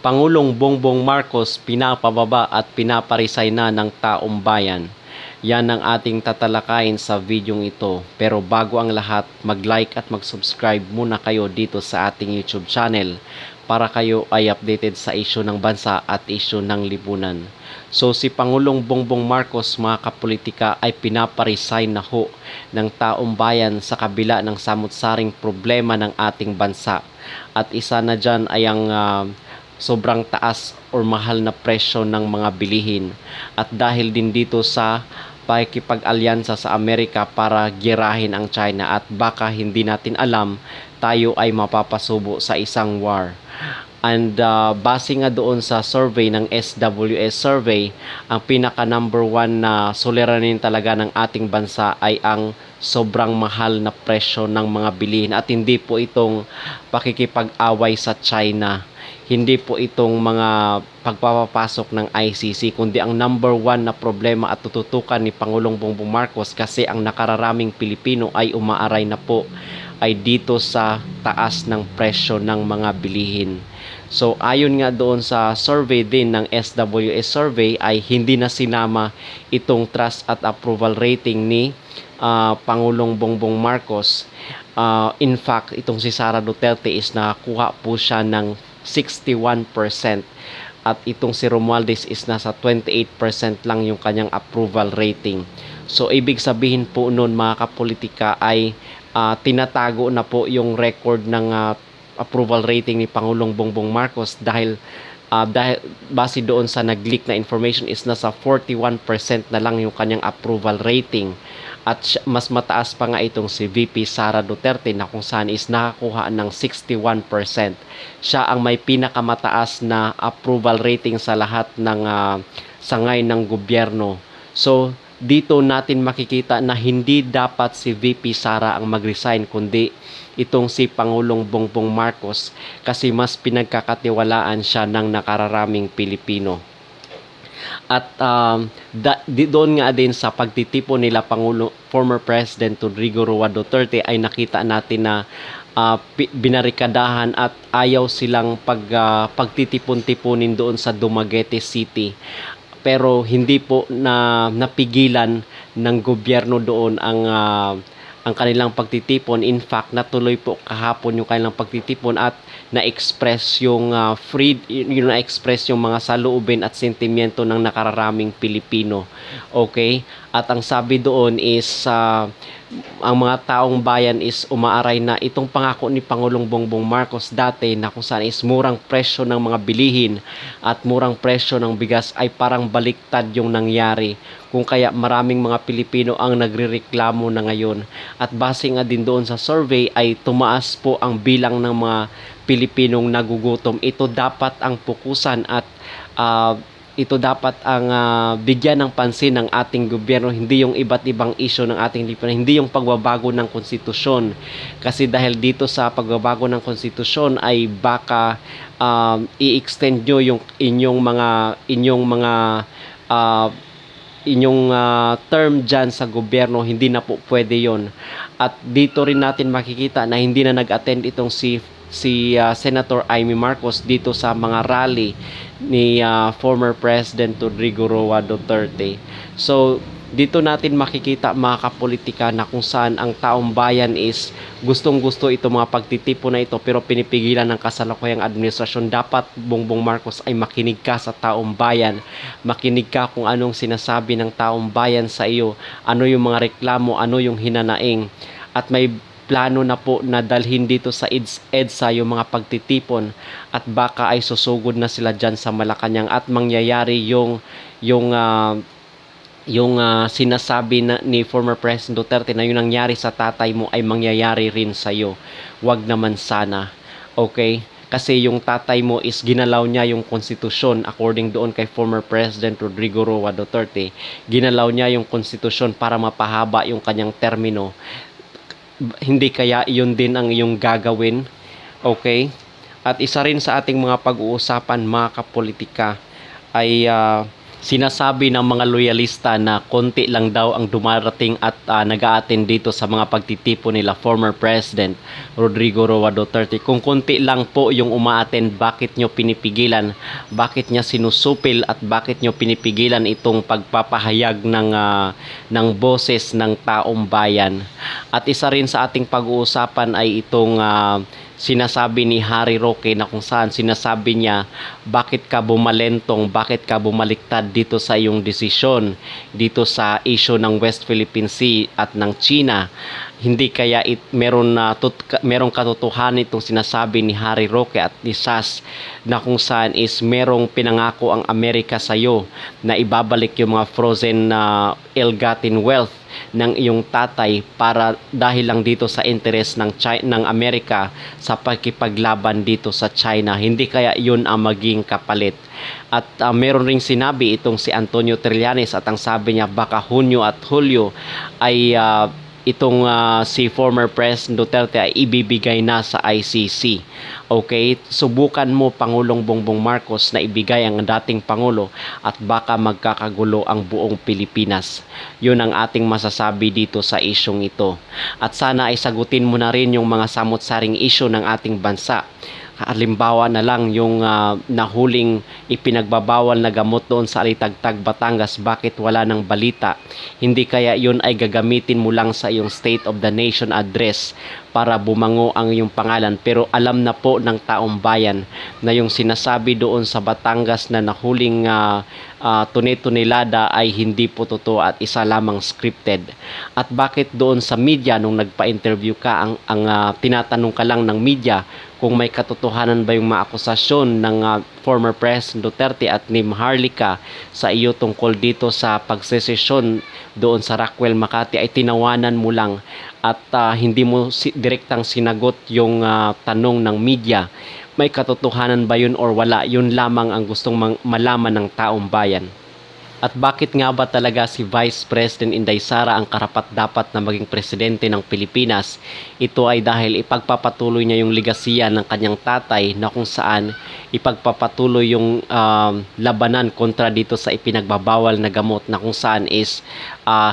Pangulong Bongbong Marcos pinapababa at pinaparesign na ng taong bayan. Yan ang ating tatalakayin sa videong ito. Pero bago ang lahat, mag-like at mag-subscribe muna kayo dito sa ating YouTube channel para kayo ay updated sa isyu ng bansa at isyu ng lipunan. So si Pangulong Bongbong Marcos, mga kapolitika, ay pinaparesign na ho ng taong bayan sa kabila ng samut-saring problema ng ating bansa. At isa na dyan ay ang sobrang taas or mahal na presyo ng mga bilihin. At dahil din dito sa pakikipag-alyansa sa Amerika para girahin ang China, at baka hindi natin alam, tayo ay mapapasubo sa isang war. And base nga doon sa survey ng SWS survey, ang pinaka number one na suliranin talaga ng ating bansa ay ang sobrang mahal na presyo ng mga bilihin. At hindi po itong pakikipag-away sa China, hindi po itong mga pagpapapasok ng ICC, kundi ang number one na problema at tututukan ni Pangulong Bongbong Marcos, kasi ang nakararaming Pilipino ay umaaray na po, ay dito sa taas ng presyo ng mga bilihin. So ayon nga doon sa survey din ng SWS survey, ay hindi na sinama itong trust at approval rating ni Pangulong Bongbong Marcos. In fact, itong si Sara Duterte is nakakuha po siya ng 61%, at itong si Romualdez is nasa 28% lang yung kanyang approval rating. So ibig sabihin po noon, mga kapolitika, ay tinatago na po yung record ng approval rating ni Pangulong Bongbong Marcos, dahil base doon sa nag-leak na information is nasa 41% na lang yung kanyang approval rating. At mas mataas pa nga itong si VP Sara Duterte, na kung saan is nakakuha ng 61%. Siya ang may pinakamataas na approval rating sa lahat ng sangay ng gobyerno. So dito natin makikita na hindi dapat si VP Sara ang mag-resign, kundi itong si Pangulong Bongbong Marcos, kasi mas pinagkakatiwalaan siya ng nakararaming Pilipino. At doon nga din sa pagtitipon nila former President Rodrigo Roa Duterte, ay nakita natin na binarikadahan at ayaw silang pagtitipon-tipunin doon sa Dumaguete City. Pero hindi po napigilan ng gobyerno doon ang kanilang pagtitipon. In fact, natuloy po kahapon yung kanilang pagtitipon, at na-express yung na-express yung mga saloobin at sentimiento ng nakararaming Pilipino. Okay? At ang sabi doon is ang mga taong bayan is umaaray na itong pangako ni Pangulong Bongbong Marcos dati, na kung saan is murang presyo ng mga bilihin at murang presyo ng bigas, ay parang baliktad yung nangyari. Kung kaya maraming mga Pilipino ang nagrereklamo na ngayon. At base nga din doon sa survey, ay tumaas po ang bilang ng mga Pilipinong nagugutom. Ito dapat ang pukusan, at ito dapat ang bigyan ng pansin ng ating gobyerno, hindi yung iba't ibang isyu ng ating lipunan, hindi yung pagbabago ng konstitusyon. Kasi dahil dito sa pagbabago ng konstitusyon ay baka i-extend nyo yung inyong term dyan sa gobyerno. Hindi na po pwede yon. At dito rin natin makikita na hindi na nag-attend itong si Senator Amy Marcos dito sa mga rally ni former President Rodrigo Roa Duterte. So dito natin makikita, mga kapolitika, na kung saan ang taong bayan is gustong-gusto itong mga pagtitipo na ito, pero pinipigilan ng kasalukuyang administrasyon. Dapat, Bongbong Marcos, ay makinig ka sa taong bayan. Makinig ka kung anong sinasabi ng taong bayan sa iyo, ano yung mga reklamo, ano yung hinanaing. At may plano na po na dalhin dito sa EDSA yung mga pagtitipon, at baka ay susugod na sila dyan sa Malacanang, at mangyayari yung sinasabi ni former President Duterte na yung nangyari sa tatay mo ay mangyayari rin sa iyo. Wag naman sana. Okay? Kasi yung tatay mo is ginalaw niya yung konstitusyon. According doon kay former President Rodrigo Roa Duterte, ginalaw niya yung konstitusyon para mapahaba yung kanyang termino. Hindi kaya yun din ang iyong gagawin? Okay? At isa rin sa ating mga pag-uusapan, mga kapolitika, ay Sinasabi ng mga loyalista na konti lang daw ang dumarating at nag-a-attend dito sa mga pagtitipon nila former President Rodrigo Roa Duterte. Kung konti lang po yung uma-attend, bakit nyo pinipigilan? Bakit niya sinusupil at bakit nyo pinipigilan itong pagpapahayag ng boses ng taong bayan? At isa rin sa ating pag-uusapan ay itong sinasabi ni Harry Roque, na kung saan sinasabi niya, bakit ka bumalentong, bakit ka bumaliktad dito sa iyong desisyon dito sa issue ng West Philippine Sea at ng China. Hindi kaya merong katotohanan itong sinasabi ni Harry Roque at ni SAS, na kung saan is merong pinangako ang Amerika sa iyo na ibabalik yung mga frozen ill-gotten wealth ng iyong tatay para dahil lang dito sa interes ng Amerika sa pagkipaglaban dito sa China. Hindi kaya yun ang maging kapalit? At meron ring sinabi itong si Antonio Trillanes, at ang sabi niya baka Hunyo at Hulyo ay itong si former President Duterte ay ibibigay na sa ICC. Okay, subukan mo Pangulong Bongbong Marcos na ibigay ang dating Pangulo at baka magkakagulo ang buong Pilipinas. Yun ang ating masasabi dito sa isyong ito. At sana ay sagutin mo na rin yung mga samot-saring issue ng ating bansa. Halimbawa na lang yung nahuling ipinagbabawal na gamot doon sa Alitagtag, Batangas, bakit wala ng balita? Hindi kaya yun ay gagamitin mo lang sa iyong State of the Nation address para bumango ang iyong pangalan, pero alam na po ng taong bayan na yung sinasabi doon sa Batangas na nahuling tune-tunelada ay hindi po totoo at isa lamang scripted. At bakit doon sa media nung nagpa-interview ka, ang tinatanong ka lang ng media kung may katotohanan ba yung mga akusasyon ng former President Duterte at ni Maharlika sa iyo tungkol dito sa pagsesesyon doon sa Rockwell, Makati, ay tinawanan mo lang at hindi mo direktang sinagot yung tanong ng media. May katotohanan ba yun or wala? Yun lamang ang gustong malaman ng taong bayan. At bakit nga ba talaga si Vice President Inday Sara ang karapat-dapat na maging presidente ng Pilipinas? Ito ay dahil ipagpapatuloy niya yung legasiya ng kanyang tatay, na kung saan ipagpapatuloy yung labanan kontra dito sa ipinagbabawal na gamot, na kung saan is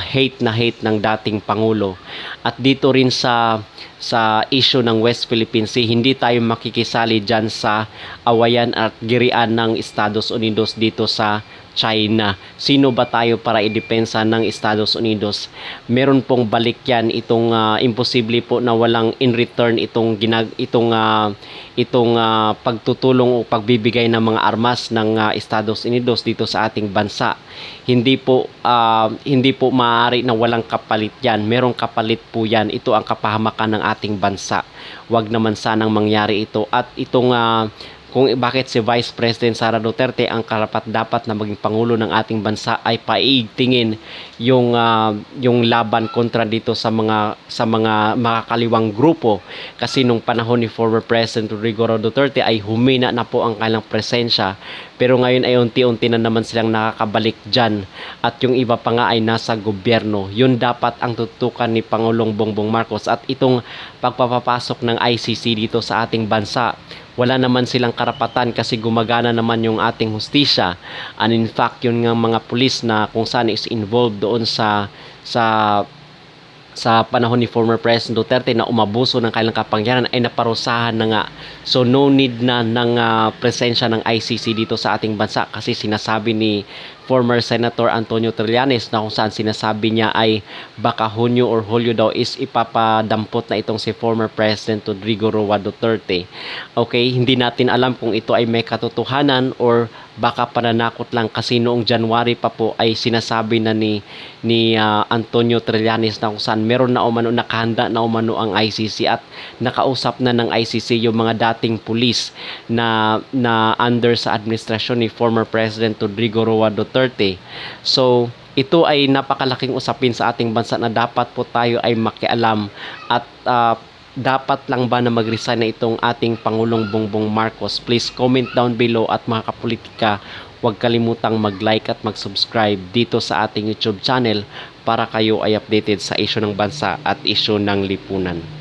hate na hate ng dating Pangulo. At dito rin sa issue ng West Philippine Sea, hindi tayo makikisali dyan sa awayan at girian ng Estados Unidos dito sa China. Sino ba tayo para idepensa ng Estados Unidos? Meron pong balik yan, itong imposible po na walang in return itong pagtutulong o pagbibigay ng mga armas ng Estados Unidos dito sa ating bansa. Hindi po maaari na walang kapalit yan. Merong kapalit po yan. Ito ang kapahamakan ng ating bansa. Wag naman sanang mangyari ito. At itong kung bakit si Vice President Sara Duterte ang karapat-dapat na maging Pangulo ng ating bansa ay paigtingin yung laban kontra dito sa mga makakaliwang grupo, kasi nung panahon ni former President Rodrigo Roa Duterte ay humina na po ang kanilang presensya, pero ngayon ay unti-unti na naman silang nakakabalik dyan, at yung iba pa nga ay nasa gobyerno. Yun dapat ang tutukan ni Pangulong Bongbong Marcos. At itong pagpapapasok ng ICC dito sa ating bansa, wala naman silang karapatan kasi gumagana naman yung ating hustisya. And in fact, yun nga mga pulis na kung saan is involved doon sa panahon ni former President Duterte na umabuso ng kanilang kapangyarihan ay naparusahan na nga. So no need na ng presensya ng ICC dito sa ating bansa, kasi sinasabi ni former Senator Antonio Trillanes na kung saan sinasabi niya ay baka Hunyo or Hulyo daw is ipapadampot na itong si former President Rodrigo Roa Duterte. Okay, hindi natin alam kung ito ay may katotohanan or baka pananakot lang, kasi noong January pa po ay sinasabi na ni Antonio Trillanes na kung saan meron na umano, nakahanda na umano ang ICC at nakausap na ng ICC yung mga dating pulis na under sa administrasyon ni former President Rodrigo Roa Duterte. So ito ay napakalaking usapin sa ating bansa na dapat po tayo ay makialam. At dapat lang ba na mag-resign na itong ating Pangulong Bongbong Marcos? Please comment down below. At mga kapolitika, huwag kalimutang mag-like at mag-subscribe dito sa ating YouTube channel para kayo ay updated sa issue ng bansa at issue ng lipunan.